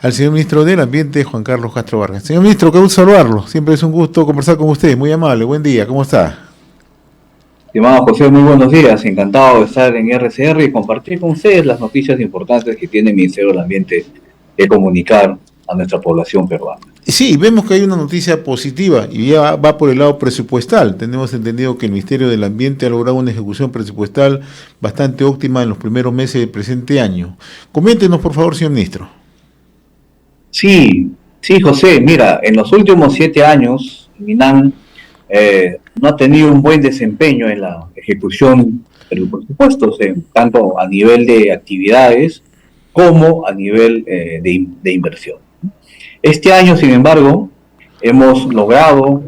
al señor ministro del Ambiente, Juan Carlos Castro Vargas. Señor ministro, qué gusto saludarlo. Siempre es un gusto conversar con usted. Muy amable. Buen día. ¿Cómo está? Estimado José, muy buenos días. Encantado de estar en RCR y compartir con ustedes las noticias importantes que tiene el Ministerio del Ambiente de comunicar a nuestra población peruana. Sí, vemos que hay una noticia positiva y ya va por el lado presupuestal. Tenemos entendido que el Ministerio del Ambiente ha logrado una ejecución presupuestal bastante óptima en los primeros meses del presente año. Coméntenos, por favor, señor ministro. Sí, sí, José, mira, en los últimos 7 años, MINAN no ha tenido un buen desempeño en la ejecución de los presupuestos, tanto a nivel de actividades como a nivel de inversión. Este año, sin embargo, hemos logrado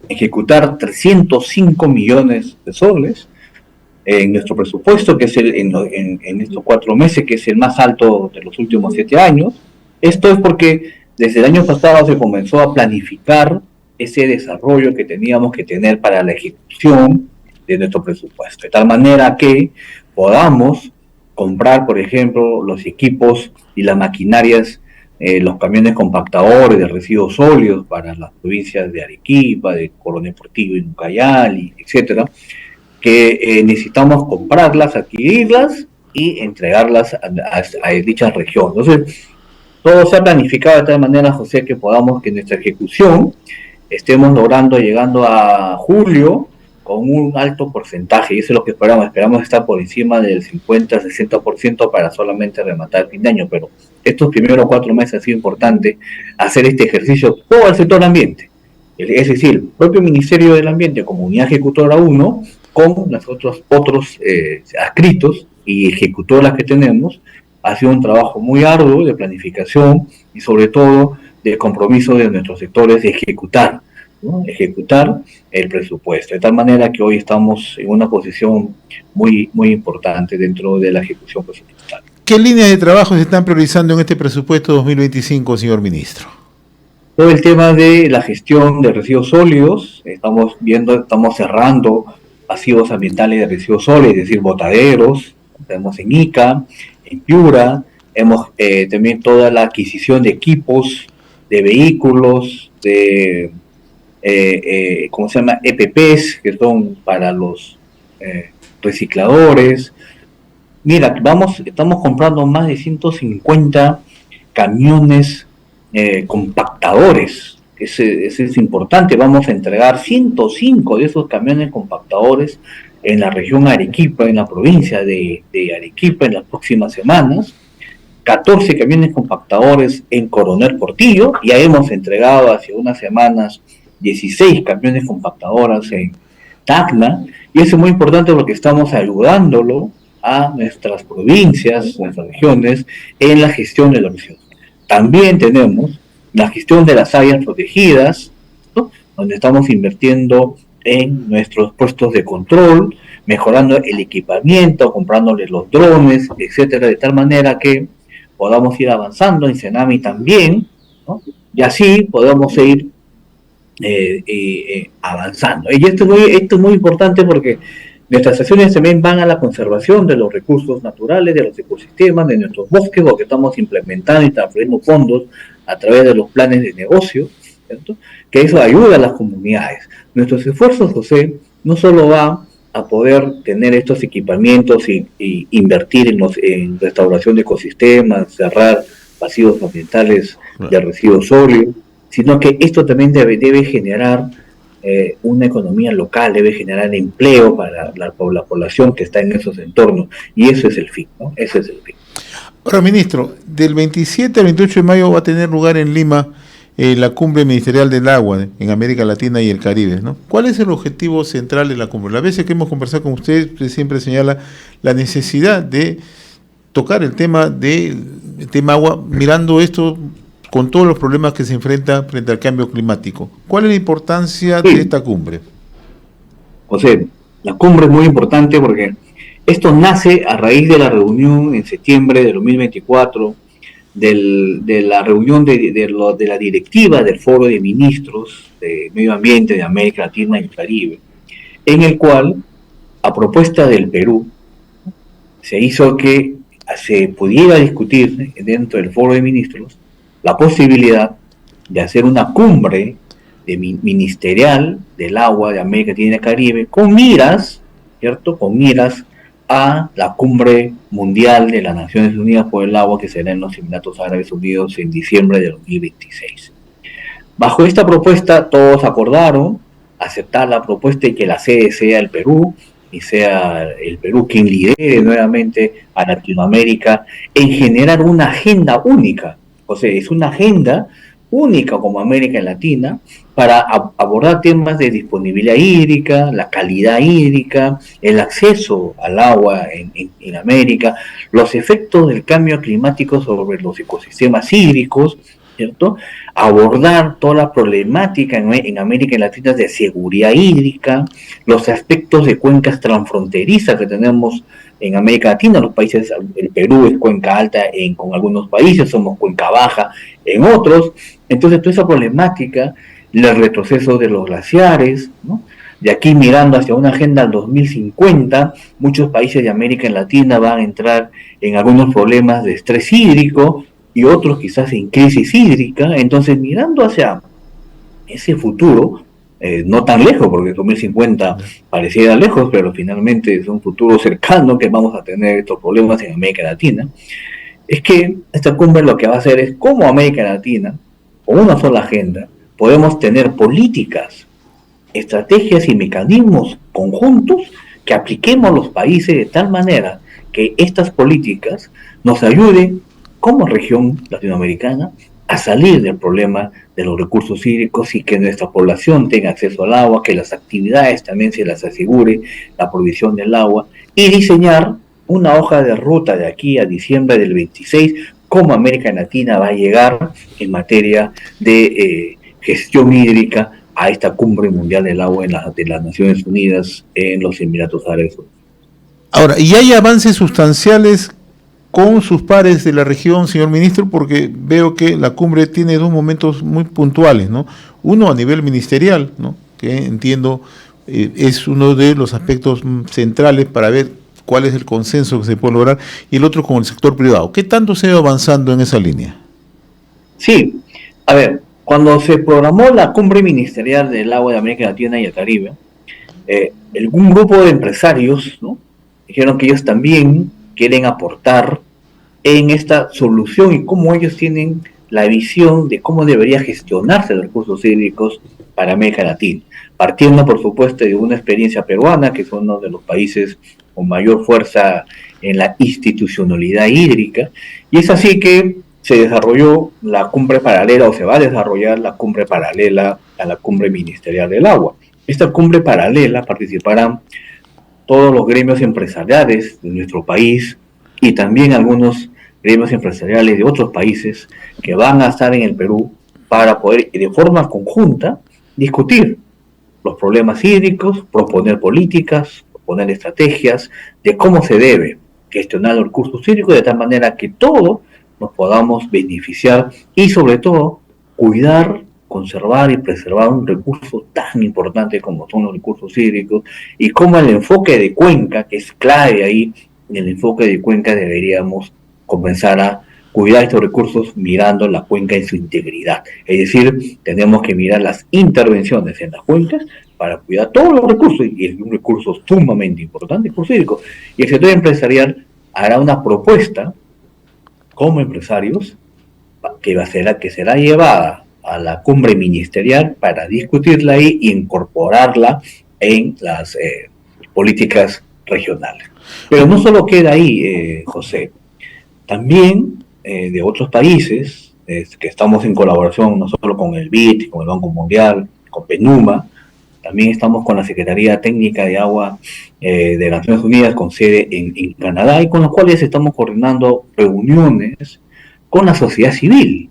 ejecutar 305 millones de soles en nuestro presupuesto, que es en estos 4 meses, que es el más alto de los últimos 7 años. Esto es porque desde el año pasado se comenzó a planificar ese desarrollo que teníamos que tener para la ejecución de nuestro presupuesto, de tal manera que podamos comprar, por ejemplo, los equipos y las maquinarias, los camiones compactadores de residuos sólidos para las provincias de Arequipa, de Coronel Portillo y Ucayali, etcétera, que necesitamos comprarlas, adquirirlas y entregarlas a dichas regiones. Entonces, todo se ha planificado de tal manera, José, que podamos, que nuestra ejecución estemos logrando, llegando a julio, con un alto porcentaje, y eso es lo que esperamos estar por encima del 50-60% para solamente rematar el fin de año, pero estos primeros 4 meses ha sido importante hacer este ejercicio todo el sector ambiente, es decir, el propio Ministerio del Ambiente como unidad ejecutora 1, con nosotros otros adscritos y ejecutoras que tenemos. Ha sido un trabajo muy arduo de planificación y sobre todo de compromiso de nuestros sectores de ejecutar, ¿no? Ejecutar el presupuesto, de tal manera que hoy estamos en una posición muy, muy importante dentro de la ejecución presupuestal. ¿Qué líneas de trabajo se están priorizando en este presupuesto 2025, señor ministro? Todo el tema de la gestión de residuos sólidos, estamos cerrando pasivos ambientales de residuos sólidos, es decir, botaderos, tenemos en Ica, en Piura, hemos también toda la adquisición de equipos, de vehículos, de ¿cómo se llama? EPPs, que son para los recicladores. Mira, estamos comprando más de 150 camiones compactadores. Eso es importante. Vamos a entregar 105 de esos camiones compactadores en la región Arequipa, en la provincia de Arequipa, en las próximas semanas. 14 camiones compactadores en Coronel Portillo. Ya hemos entregado hace unas semanas 16 camiones compactadoras en Tacna. Y eso es muy importante porque estamos ayudándolo a nuestras provincias, nuestras regiones, en la gestión de los residuos. También tenemos la gestión de las áreas protegidas, ¿no? Donde estamos invirtiendo en nuestros puestos de control, mejorando el equipamiento, comprándoles los drones, etcétera, de tal manera que podamos ir avanzando en Senami también, ¿no? Y así podamos ir avanzando. Y esto es muy importante porque nuestras acciones también van a la conservación de los recursos naturales, de los ecosistemas, de nuestros bosques, porque estamos implementando y transfiriendo fondos a través de los planes de negocio, ¿cierto? Que eso ayuda a las comunidades. Nuestros esfuerzos, José, no solo va a poder tener estos equipamientos y invertir en restauración de ecosistemas, cerrar pasivos ambientales de residuos sólidos, sino que esto también debe generar una economía local, debe generar empleo para la población que está en esos entornos, y eso es el fin, ¿no? Ese es el fin. Ahora, ministro, del 27 al 28 de mayo va a tener lugar en Lima la cumbre ministerial del agua en América Latina y el Caribe, ¿no? ¿Cuál es el objetivo central de la cumbre? Las veces que hemos conversado con usted siempre señala la necesidad de tocar el tema agua, mirando esto con todos los problemas que se enfrenta frente al cambio climático. ¿Cuál es la importancia de esta cumbre? José, la cumbre es muy importante porque esto nace a raíz de la reunión en septiembre de 2024, de la reunión de la directiva del Foro de Ministros de Medio Ambiente de América Latina y el Caribe, en el cual, a propuesta del Perú, se hizo que se pudiera discutir dentro del foro de ministros la posibilidad de hacer una cumbre ministerial del agua de América Latina y el Caribe con miras, ¿cierto? Con miras a la cumbre mundial de las Naciones Unidas por el agua que será en los Emiratos Árabes Unidos en diciembre de 2026. Bajo esta propuesta todos acordaron aceptar la propuesta y que la sede sea el Perú, y sea el Perú quien lidere nuevamente a Latinoamérica en generar una agenda única. O sea, es una agenda única como América Latina para abordar temas de disponibilidad hídrica, la calidad hídrica, el acceso al agua en América, los efectos del cambio climático sobre los ecosistemas hídricos, ¿cierto? Abordar toda la problemática en América Latina de seguridad hídrica, los aspectos de cuencas transfronterizas que tenemos en América Latina, los países, el Perú es cuenca alta con algunos países, somos cuenca baja en otros, entonces toda esa problemática, el retroceso de los glaciares, ¿no? De aquí mirando hacia una agenda al 2050, muchos países de América Latina van a entrar en algunos problemas de estrés hídrico, y otros quizás en crisis hídrica. Entonces, mirando hacia ese futuro, no tan lejos, porque 2050 pareciera lejos, pero finalmente es un futuro cercano que vamos a tener estos problemas en América Latina, es que esta cumbre lo que va a hacer es cómo América Latina, con una sola agenda, podemos tener políticas, estrategias y mecanismos conjuntos que apliquemos los países de tal manera que estas políticas nos ayuden como región latinoamericana a salir del problema de los recursos hídricos y que nuestra población tenga acceso al agua, que las actividades también se las asegure la provisión del agua y diseñar una hoja de ruta de aquí a diciembre del 26, cómo América Latina va a llegar en materia de gestión hídrica a esta cumbre mundial del agua de las Naciones Unidas en los Emiratos Árabes Unidos. Ahora, ¿y hay avances sustanciales con sus pares de la región, señor ministro? Porque veo que la cumbre tiene dos momentos muy puntuales, ¿no? Uno a nivel ministerial, ¿no? Que entiendo es uno de los aspectos centrales para ver cuál es el consenso que se puede lograr, y el otro con el sector privado. ¿Qué tanto se ha ido avanzando en esa línea? Sí, a ver, cuando se programó la cumbre ministerial del agua de América Latina y el Caribe, un grupo de empresarios, ¿no?, dijeron que ellos también quieren aportar en esta solución y cómo ellos tienen la visión de cómo debería gestionarse los recursos hídricos para América Latina, partiendo por supuesto de una experiencia peruana, que es uno de los países con mayor fuerza en la institucionalidad hídrica, y es así que se desarrolló la cumbre paralela, o se va a desarrollar la cumbre paralela a la cumbre ministerial del agua. Esta cumbre paralela participarán todos los gremios empresariales de nuestro país y también algunos gremios empresariales de otros países que van a estar en el Perú para poder de forma conjunta discutir los problemas hídricos, proponer políticas, proponer estrategias de cómo se debe gestionar los recursos hídricos de tal manera que todos nos podamos beneficiar y sobre todo cuidar, conservar y preservar un recurso tan importante como son los recursos hídricos, y como el enfoque de cuenca, que es clave ahí, en el enfoque de cuenca deberíamos comenzar a cuidar estos recursos mirando la cuenca en su integridad. Es decir, tenemos que mirar las intervenciones en las cuencas para cuidar todos los recursos, y es un recurso sumamente importante, el recurso hídrico. Y el sector empresarial hará una propuesta como empresarios que será llevada a la cumbre ministerial para discutirla ahí e incorporarla en las políticas regionales. Pero no solo queda ahí, José, también de otros países que estamos en colaboración no solo con el BID, con el Banco Mundial, con PENUMA, también estamos con la Secretaría Técnica de Agua de las Naciones Unidas con sede en Canadá, y con los cuales estamos coordinando reuniones con la sociedad civil,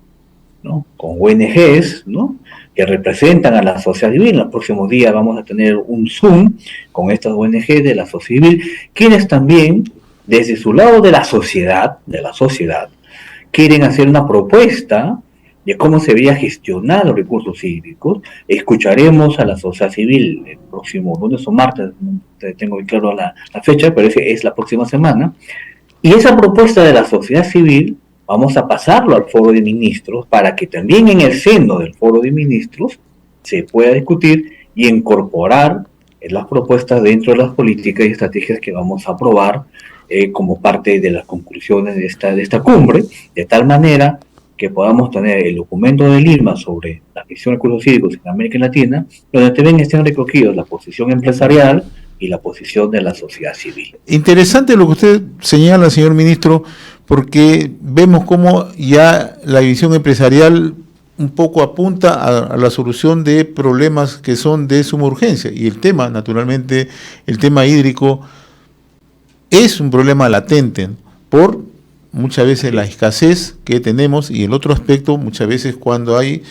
¿no?, con ONGs, ¿no?, que representan a la sociedad civil. En los próximos días vamos a tener un Zoom con estas ONGs de la sociedad civil, quienes también, desde su lado de la sociedad, quieren hacer una propuesta de cómo se debería gestionar los recursos hídricos. Escucharemos a la sociedad civil el próximo lunes o martes, no tengo muy claro la fecha, pero es la próxima semana, Y esa propuesta de la sociedad civil vamos a pasarlo al foro de ministros para que también en el seno del foro de ministros se pueda discutir y incorporar las propuestas dentro de las políticas y estrategias que vamos a aprobar como parte de las conclusiones de esta cumbre, de tal manera que podamos tener el documento de Lima sobre la gestión de recursos hídricos en América Latina, donde también estén recogidos la posición empresarial y la posición de la sociedad civil. Interesante lo que usted señala, señor ministro, porque vemos cómo ya la división empresarial un poco apunta a la solución de problemas que son de suma urgencia. Y el tema, naturalmente, el tema hídrico es un problema latente, ¿no? Por muchas veces la escasez que tenemos, y el otro aspecto, muchas veces cuando hay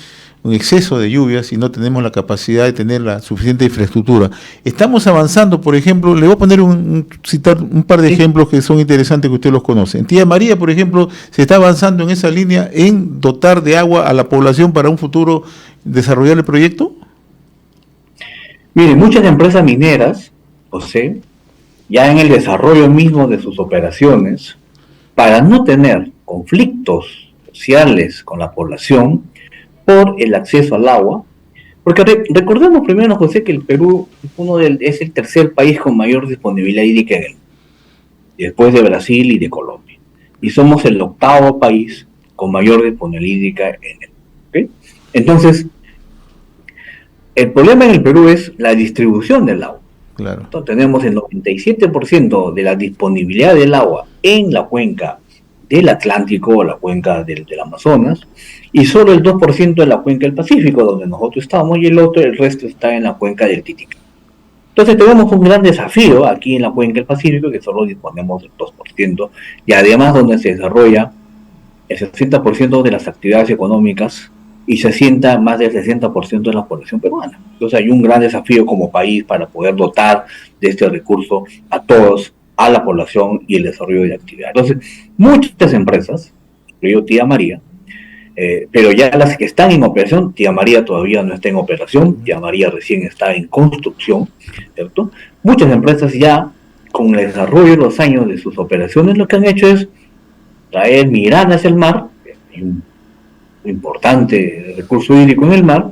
un exceso de lluvias y no tenemos la capacidad de tener la suficiente infraestructura. Estamos avanzando, por ejemplo, le voy a poner citar un par de ejemplos que son interesantes que usted los conoce. En Tía María, por ejemplo, se está avanzando en esa línea en dotar de agua a la población para un futuro desarrollar el proyecto. Mire, muchas empresas mineras, José, ya en el desarrollo mismo de sus operaciones, para no tener conflictos sociales con la población, por el acceso al agua, porque recordemos primero, José, que el Perú es el tercer país con mayor disponibilidad hídrica en el mundo, después de Brasil y de Colombia, y somos el octavo país con mayor disponibilidad hídrica en el mundo. ¿Okay? Entonces, el problema en el Perú es la distribución del agua. Claro. Entonces, tenemos el 97% de la disponibilidad del agua en la cuenca del Atlántico o la cuenca del Amazonas, y solo el 2% en la cuenca del Pacífico, donde nosotros estamos, y el resto está en la cuenca del Titicaca. Entonces tenemos un gran desafío aquí en la cuenca del Pacífico, que solo disponemos del 2%, y además donde se desarrolla el 60% de las actividades económicas y se asienta más del 60% de la población peruana. Entonces hay un gran desafío como país para poder dotar de este recurso a todos, a la población y el desarrollo de actividad. Entonces, muchas empresas, incluido Tía María, pero ya las que están en operación, Tía María todavía no está en operación, Tía María recién está en construcción, ¿cierto? Muchas empresas ya, con el desarrollo de los años de sus operaciones, lo que han hecho es traer miran hacia el mar, un importante recurso hídrico en el mar,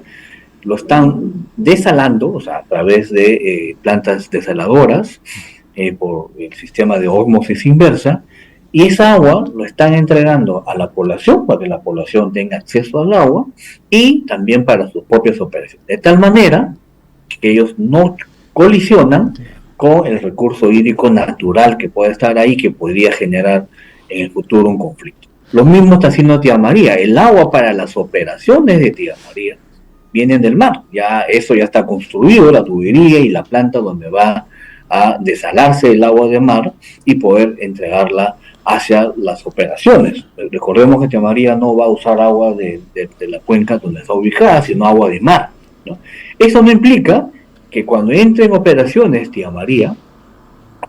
lo están desalando, o sea, a través de plantas desaladoras, por el sistema de ósmosis inversa, y esa agua lo están entregando a la población para que la población tenga acceso al agua y también para sus propias operaciones, de tal manera que ellos no colisionan con el recurso hídrico natural que puede estar ahí, que podría generar en el futuro un conflicto. Lo mismo está haciendo Tía María. El agua para las operaciones de Tía María vienen del mar, eso ya está construido, la tubería y la planta donde va a desalarse el agua de mar y poder entregarla hacia las operaciones. Recordemos que Tía María no va a usar agua de la cuenca donde está ubicada, sino agua de mar, ¿no? Eso no implica que cuando entre en operaciones Tía María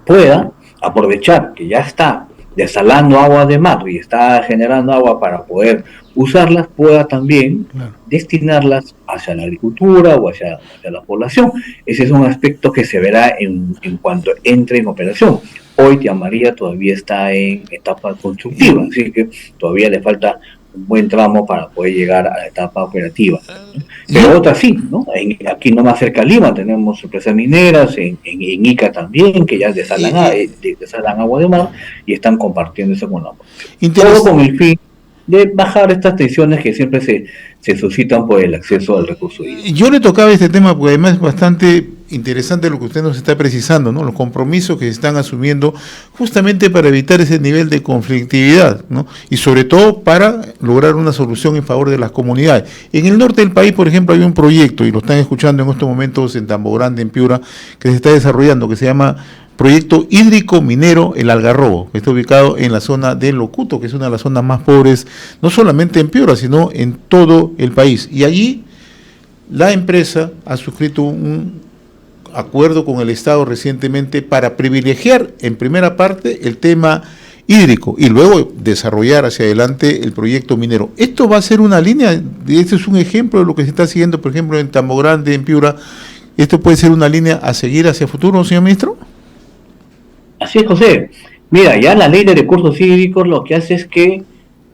pueda aprovechar que ya está desalando agua de mar y está generando agua para poder usarlas, pueda también destinarlas hacia la agricultura o hacia la población. Ese es un aspecto que se verá en cuanto entre en operación. Hoy Tía María todavía está en etapa constructiva, así que todavía le falta un buen tramo para poder llegar a la etapa operativa. Pero otras sí, ¿no? Aquí nomás cerca de Lima tenemos empresas mineras, en Ica también, que ya desalan agua de mar y están compartiendo eso con la población. Todo con el fin de bajar estas tensiones que siempre se suscitan por el acceso al recurso hídrico. Yo le tocaba este tema porque además es bastante interesante lo que usted nos está precisando, ¿no? Los compromisos que se están asumiendo justamente para evitar ese nivel de conflictividad, ¿no? Y sobre todo para lograr una solución en favor de las comunidades. En el norte del país, por ejemplo, hay un proyecto, y lo están escuchando en estos momentos en Tambo Grande, en Piura, que se está desarrollando, que se llama Proyecto Hídrico Minero El Algarrobo, que está ubicado en la zona de Locuto, que es una de las zonas más pobres, no solamente en Piura, sino en todo el país. Y allí la empresa ha suscrito un acuerdo con el Estado recientemente para privilegiar en primera parte el tema hídrico y luego desarrollar hacia adelante el proyecto minero. Esto va a ser una línea, este es un ejemplo de lo que se está siguiendo, por ejemplo, en Tambo Grande, en Piura. ¿Esto puede ser una línea a seguir hacia el futuro, señor ministro? Así es, José. Mira, ya la ley de recursos hídricos lo que hace es que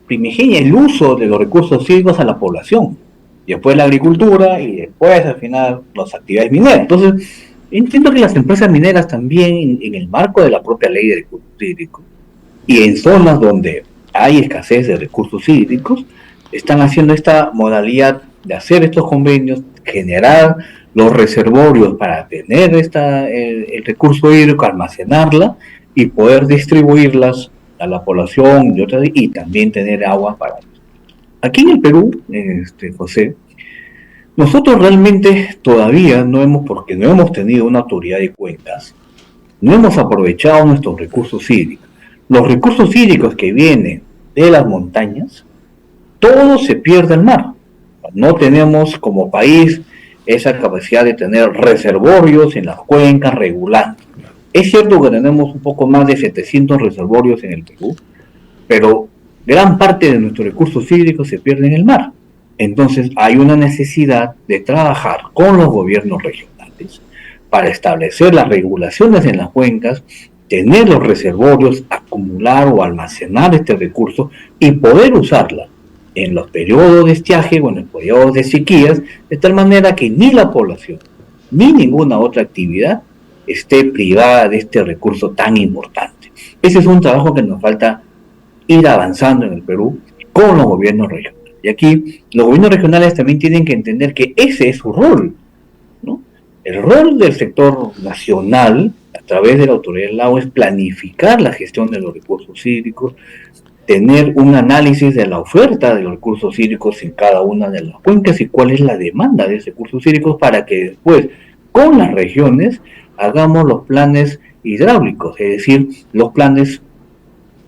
primigenia el uso de los recursos hídricos a la población, y después la agricultura y después al final las actividades mineras. Entonces, entiendo que las empresas mineras también en el marco de la propia ley de recursos hídricos y en zonas donde hay escasez de recursos hídricos, están haciendo esta modalidad de hacer estos convenios, generar los reservorios para tener el recurso hídrico, almacenarla y poder distribuirlas a la población y también tener agua para ellos. Aquí en el Perú, José, nosotros realmente todavía porque no hemos tenido una autoridad de cuencas, no hemos aprovechado nuestros recursos hídricos. Los recursos hídricos que vienen de las montañas, todo se pierde al mar. No tenemos como país esa capacidad de tener reservorios en las cuencas regulando. Es cierto que tenemos un poco más de 700 reservorios en el Perú, pero gran parte de nuestros recursos hídricos se pierden en el mar. Entonces hay una necesidad de trabajar con los gobiernos regionales para establecer las regulaciones en las cuencas, tener los reservorios, acumular o almacenar este recurso y poder usarla en los periodos de estiaje o en los periodos de sequías, de tal manera que ni la población ni ninguna otra actividad esté privada de este recurso tan importante. Ese es un trabajo que nos falta ir avanzando en el Perú con los gobiernos regionales. Y aquí los gobiernos regionales también tienen que entender que ese es su rol, ¿no? El rol del sector nacional, a través de la autoridad del agua, es planificar la gestión de los recursos hídricos, tener un análisis de la oferta de los recursos hídricos en cada una de las cuencas y cuál es la demanda de esos recursos hídricos para que después, con las regiones, hagamos los planes hidráulicos, es decir, los planes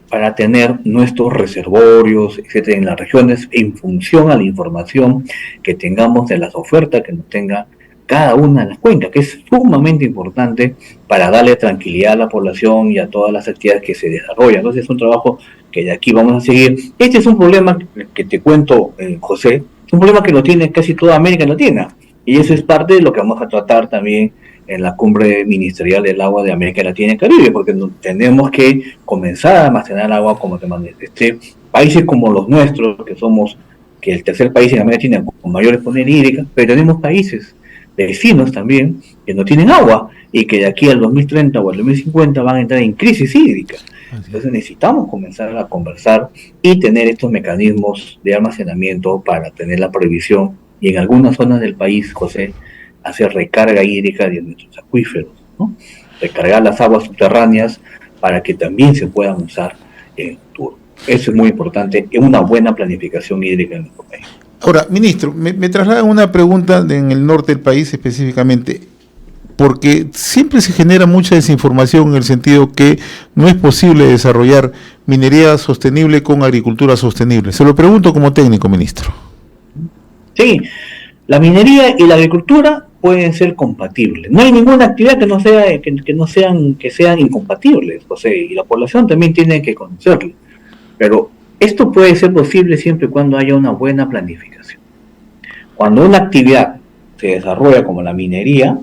para tener nuestros reservorios, etcétera, en las regiones en función a la información que tengamos de las ofertas que nos tenga cada una de las cuencas, que es sumamente importante para darle tranquilidad a la población y a todas las actividades que se desarrollan. Entonces es un trabajo que de aquí vamos a seguir. Este es un problema que te cuento, José, es un problema que lo tiene casi toda América Latina, y eso es parte de lo que vamos a tratar también en la cumbre ministerial del agua de América Latina y Caribe, porque tenemos que comenzar a almacenar agua como te manifesté. Países como los nuestros, que el tercer país en América Latina con mayor exposición hídrica, pero tenemos países vecinos también que no tienen agua y que de aquí al 2030 o al 2050 van a entrar en crisis hídrica. Entonces necesitamos comenzar a conversar y tener estos mecanismos de almacenamiento para tener la previsión y en algunas zonas del país, José, hacer recarga hídrica de nuestros acuíferos, ¿no? Recargar las aguas subterráneas para que también se puedan usar en el futuro. Eso es muy importante, es una buena planificación hídrica en nuestro país. Ahora, ministro, me trasladan una pregunta en el norte del país específicamente, porque siempre se genera mucha desinformación en el sentido que no es posible desarrollar minería sostenible con agricultura sostenible. Se lo pregunto como técnico, ministro. Sí, la minería y la agricultura pueden ser compatibles. No hay ninguna actividad que sean incompatibles, José, y la población también tiene que conocerlo. Pero esto puede ser posible siempre y cuando haya una buena planificación. Cuando una actividad se desarrolla como la minería,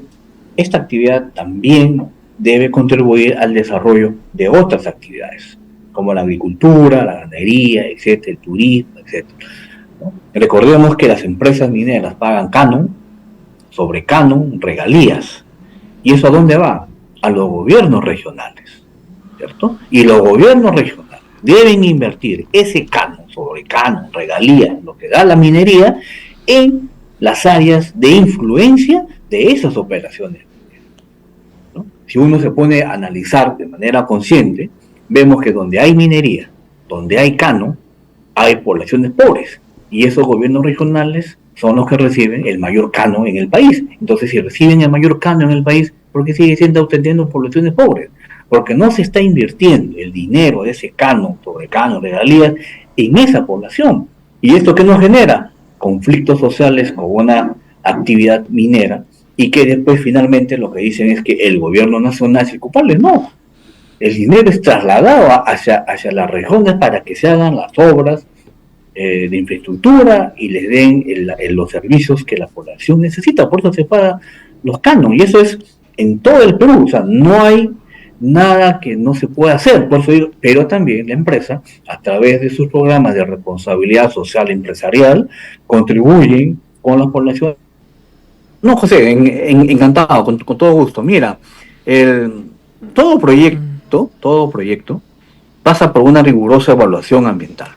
esta actividad también debe contribuir al desarrollo de otras actividades, como la agricultura, la ganadería, etcétera, el turismo, etcétera, ¿no? Recordemos que las empresas mineras pagan canon, sobre canon, regalías. ¿Y eso a dónde va? A los gobiernos regionales, ¿cierto? Y los gobiernos regionales deben invertir ese canon, sobre canon, regalías, lo que da la minería, en las áreas de influencia de esas operaciones, ¿no? Si uno se pone a analizar de manera consciente, vemos que donde hay minería, donde hay canon, hay poblaciones pobres, y esos gobiernos regionales son los que reciben el mayor canon en el país. Entonces, si reciben el mayor canon en el país, ¿por qué sigue siendo obteniendo poblaciones pobres? Porque no se está invirtiendo el dinero de ese canon, sobre canon, regalías, en esa población. ¿Y esto qué nos genera? Conflictos sociales con una actividad minera, y que después finalmente lo que dicen es que el gobierno nacional es el culpable. No, el dinero es trasladado hacia las regiones para que se hagan las obras de infraestructura y les den los servicios que la población necesita. Por eso se pagan los canos, y eso es en todo el Perú. O sea, no hay nada que no se pueda hacer, por eso digo, pero también la empresa, a través de sus programas de responsabilidad social empresarial, contribuyen con la población. No, José, encantado, con todo gusto. Mira, el, todo proyecto pasa por una rigurosa evaluación ambiental.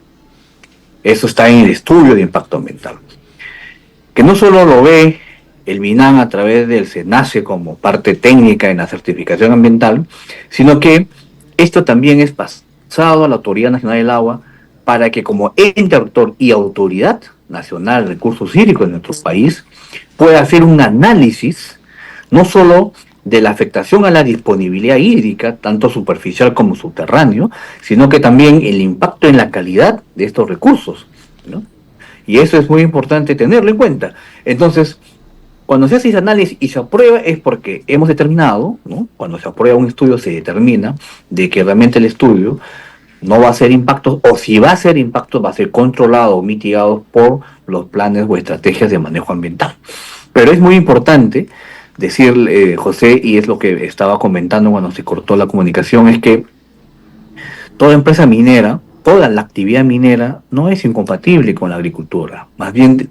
Eso está en el estudio de impacto ambiental, que no solo lo ve el MINAM a través del SENACE como parte técnica en la certificación ambiental, sino que esto también es pasado a la Autoridad Nacional del Agua para que como ente rector y autoridad nacional de recursos hídricos en nuestro país pueda hacer un análisis no solo de la afectación a la disponibilidad hídrica, tanto superficial como subterráneo, sino que también el impacto en la calidad de estos recursos, ¿no? Y eso es muy importante tenerlo en cuenta. Entonces, cuando se hace ese análisis y se aprueba es porque hemos determinado, ¿no? Cuando se aprueba un estudio se determina de que realmente el estudio no va a ser impacto, o si va a ser impacto, va a ser controlado o mitigado por los planes o estrategias de manejo ambiental. Pero es muy importante decir, José, y es lo que estaba comentando cuando se cortó la comunicación, es que toda empresa minera, toda la actividad minera no es incompatible con la agricultura. Más bien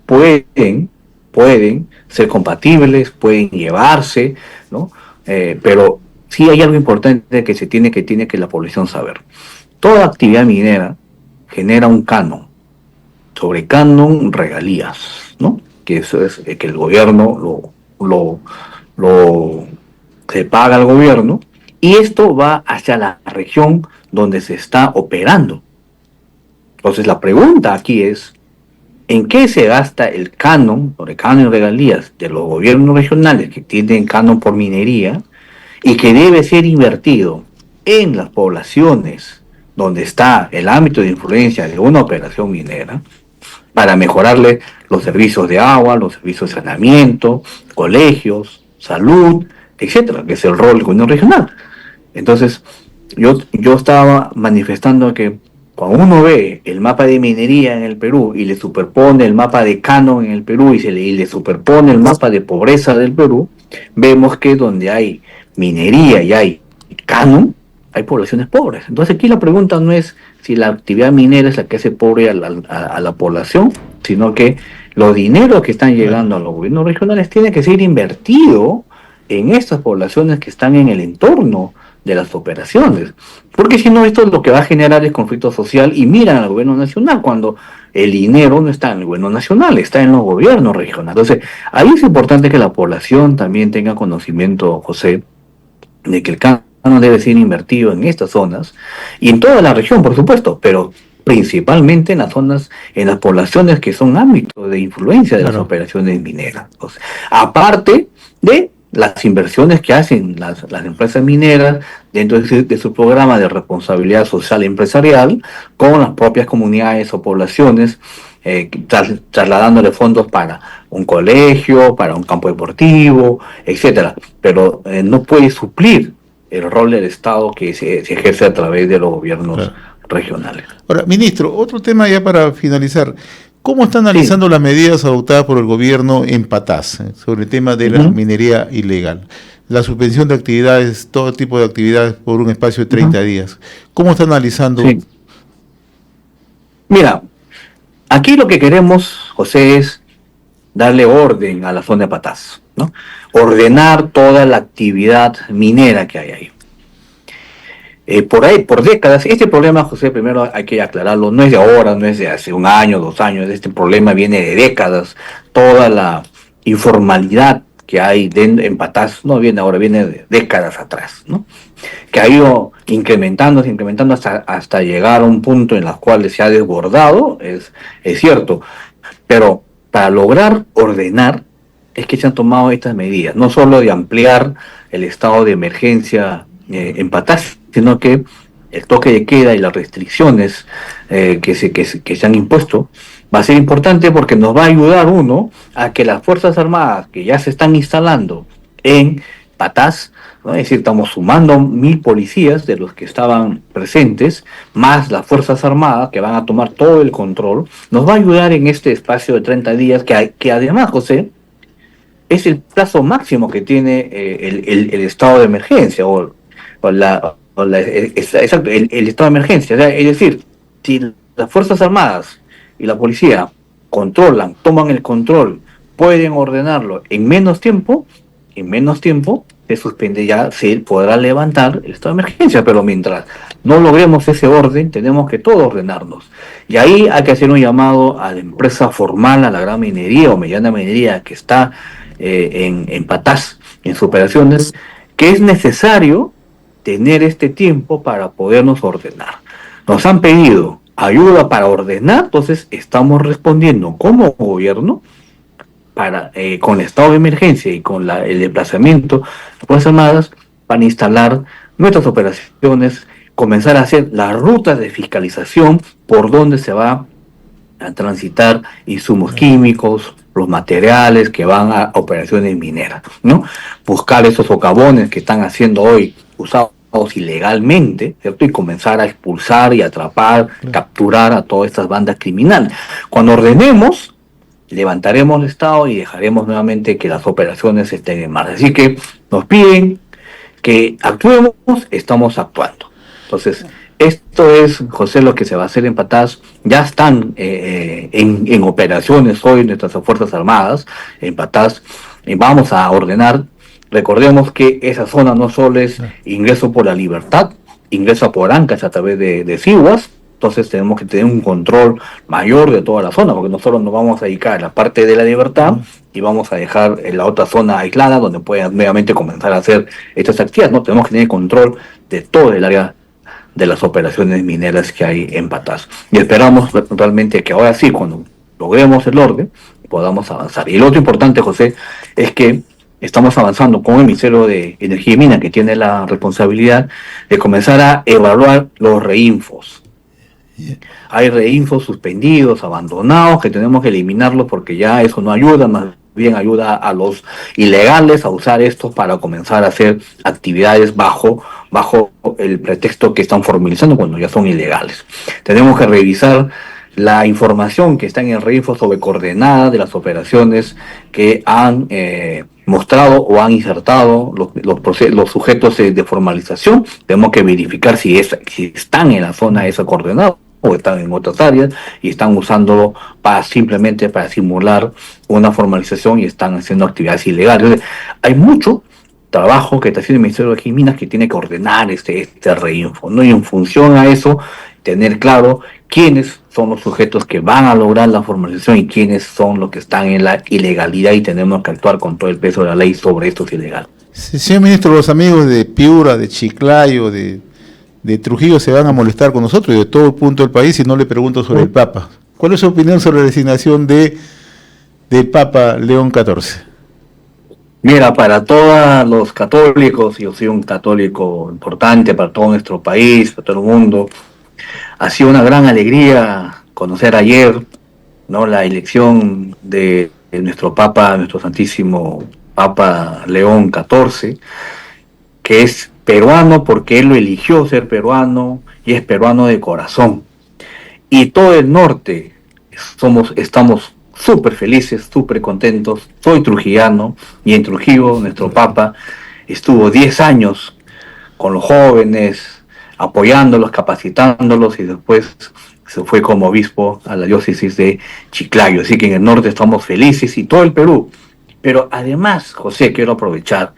pueden ser compatibles, pueden llevarse, ¿no? Pero sí hay algo importante que tiene que la población saber. Toda actividad minera genera un canon, sobre canon regalías, ¿no? Que eso es que el gobierno lo se paga al gobierno y esto va hacia la región donde se está operando. Entonces la pregunta aquí es, ¿en qué se gasta el canon, por el canon y regalías de los gobiernos regionales que tienen canon por minería y que debe ser invertido en las poblaciones donde está el ámbito de influencia de una operación minera para mejorarle los servicios de agua, los servicios de saneamiento, colegios, salud, etcétera, que es el rol del gobierno regional? Entonces, yo estaba manifestando que cuando uno ve el mapa de minería en el Perú y le superpone el mapa de canon en el Perú y le superpone el mapa de pobreza del Perú, vemos que donde hay minería y hay canon, hay poblaciones pobres. Entonces aquí la pregunta no es si la actividad minera es la que hace pobre a la población, sino que los dineros que están llegando a los gobiernos regionales tienen que ser invertidos en estas poblaciones que están en el entorno de las operaciones, porque si no esto lo que va a generar es conflicto social y miran al gobierno nacional cuando el dinero no está en el gobierno nacional, está en los gobiernos regionales. Entonces ahí es importante que la población también tenga conocimiento, José, de que el canon debe ser invertido en estas zonas y en toda la región, por supuesto, pero principalmente en las zonas, en las poblaciones que son ámbitos de influencia de las operaciones mineras. Entonces, aparte de las inversiones que hacen las empresas mineras dentro de su programa de responsabilidad social empresarial con las propias comunidades o poblaciones, trasladándole fondos para un colegio, para un campo deportivo, etcétera. Pero no puede suplir el rol del Estado que se ejerce a través de los gobiernos regionales. Ahora, ministro, otro tema ya para finalizar. ¿Cómo está analizando las medidas adoptadas por el gobierno en Patás sobre el tema de la minería ilegal? La suspensión de actividades, todo tipo de actividades por un espacio de 30 días. ¿Cómo está analizando? Sí. Mira, aquí lo que queremos, José, es darle orden a la zona de Patás, ¿no? Ordenar toda la actividad minera que hay ahí. Por décadas, este problema, José, primero hay que aclararlo, no es de ahora, no es de hace un año, 2 años, este problema viene de décadas, toda la informalidad que hay en Patás, no viene ahora, viene de décadas atrás, ¿no? Que ha ido incrementándose hasta llegar a un punto en el cual se ha desbordado, es cierto, pero para lograr ordenar es que se han tomado estas medidas, no solo de ampliar el estado de emergencia en Patás, sino que el toque de queda y las restricciones que se han impuesto va a ser importante porque nos va a ayudar a que las Fuerzas Armadas que ya se están instalando en Patás, ¿no? Es decir, estamos sumando 1.000 policías de los que estaban presentes, más las Fuerzas Armadas que van a tomar todo el control, nos va a ayudar en este espacio de 30 días que además, José, es el plazo máximo que tiene el estado de emergencia, o exacto, el estado de emergencia. O sea, es decir, si las Fuerzas Armadas y la policía controlan, toman el control, pueden ordenarlo en menos tiempo se suspende ya, se podrá levantar el estado de emergencia, pero mientras no logremos ese orden, tenemos que todo ordenarnos. Y ahí hay que hacer un llamado a la empresa formal, a la gran minería o mediana minería que está en Patás, en sus operaciones, que es necesario tener este tiempo para podernos ordenar. Nos han pedido ayuda para ordenar, entonces estamos respondiendo como gobierno para con el estado de emergencia y con el desplazamiento de las Fuerzas Armadas para instalar nuestras operaciones, comenzar a hacer las rutas de fiscalización por donde se va a transitar insumos químicos, los materiales que van a operaciones mineras, ¿no? Buscar esos socavones que están haciendo hoy usados ilegalmente, ¿cierto? Y comenzar a expulsar y atrapar, capturar a todas estas bandas criminales. Cuando ordenemos, levantaremos el Estado y dejaremos nuevamente que las operaciones estén en marcha. Así que nos piden que actuemos, estamos actuando. Entonces, esto es, José, lo que se va a hacer en Patás. Ya están en operaciones hoy nuestras Fuerzas Armadas en Patás. Vamos a ordenar. Recordemos que esa zona no solo es ingreso por la Libertad, ingresa por Ancash a través de Sihuas. Entonces tenemos que tener un control mayor de toda la zona, porque nosotros nos vamos a dedicar a la parte de la Libertad y vamos a dejar en la otra zona aislada donde puedan nuevamente comenzar a hacer estas actividades. No tenemos que tener control de todo el área de las operaciones mineras que hay en Patás. Y esperamos realmente que ahora sí, cuando logremos el orden, podamos avanzar. Y lo otro importante, José, es que estamos avanzando con el Ministerio de Energía y Minas, que tiene la responsabilidad de comenzar a evaluar los reinfos. Hay reinfos suspendidos, abandonados, que tenemos que eliminarlos porque ya eso no ayuda, más bien ayuda a los ilegales a usar esto para comenzar a hacer actividades bajo el pretexto que están formalizando cuando ya son ilegales. Tenemos que revisar la información que está en el reinfo sobre coordenadas de las operaciones que han mostrado o han insertado los sujetos de formalización. Tenemos que verificar si están en la zona de esa coordenada o están en otras áreas y están usándolo simplemente para simular una formalización y están haciendo actividades ilegales. Hay mucho trabajo que está haciendo el Ministerio de Minas que tiene que ordenar este reinfo, ¿no? Y en función a eso, tener claro quiénes son los sujetos que van a lograr la formalización y quiénes son los que están en la ilegalidad, y tenemos que actuar con todo el peso de la ley sobre estos ilegales. Sí, señor ministro, los amigos de Piura, de Chiclayo, de Trujillo se van a molestar con nosotros y de todo el punto del país si no le pregunto sobre el Papa. ¿Cuál es su opinión sobre la designación del Papa León XIV? Mira, para todos los católicos, yo soy un católico importante para todo nuestro país, para todo el mundo, ha sido una gran alegría conocer ayer, ¿no?, la elección de nuestro Papa, nuestro Santísimo Papa León XIV, que es peruano porque él lo eligió ser peruano y es peruano de corazón. Y todo el norte estamos súper felices, súper contentos. Soy trujillano y en Trujillo nuestro Papa estuvo 10 años con los jóvenes, apoyándolos, capacitándolos, y después se fue como obispo a la diócesis de Chiclayo. Así que en el norte estamos felices y todo el Perú. Pero además, José, quiero aprovechar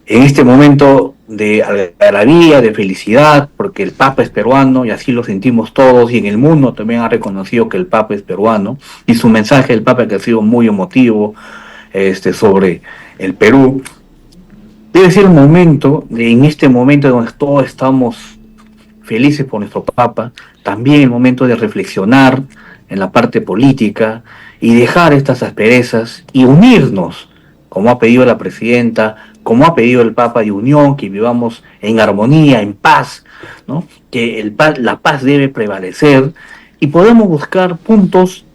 en este momento de algarabía, de felicidad, porque el Papa es peruano y así lo sentimos todos, y en el mundo también ha reconocido que el Papa es peruano, y su mensaje del Papa, que ha sido muy emotivo sobre el Perú. Debe ser un momento, en este momento donde todos estamos felices por nuestro Papa, también el momento de reflexionar en la parte política y dejar estas asperezas y unirnos, como ha pedido la presidenta, como ha pedido el Papa, de unión, que vivamos en armonía, en paz, ¿no? Que la paz debe prevalecer, y podemos buscar puntos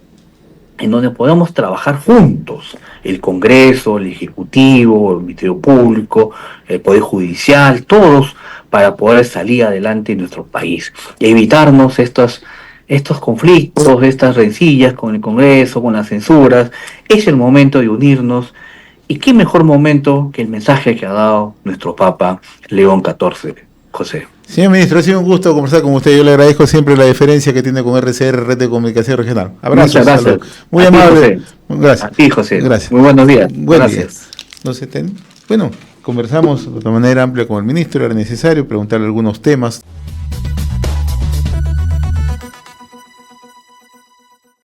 en donde podamos trabajar juntos, el Congreso, el Ejecutivo, el Ministerio Público, el Poder Judicial, todos, para poder salir adelante en nuestro país y evitarnos estos conflictos, estas rencillas con el Congreso, con las censuras. Es el momento de unirnos Y qué mejor momento que el mensaje que ha dado nuestro Papa León XIV, José. Señor ministro, ha sido un gusto conversar con usted. Yo le agradezco siempre la diferencia que tiene con RCR, Red de Comunicación Regional. Abrazos. Muchas gracias. Muy A ti, amable. José. Gracias. A ti, José. Gracias. Muy buenos días. Buen Gracias. día. Entonces, bueno, conversamos de manera amplia con el ministro, era necesario preguntarle algunos temas.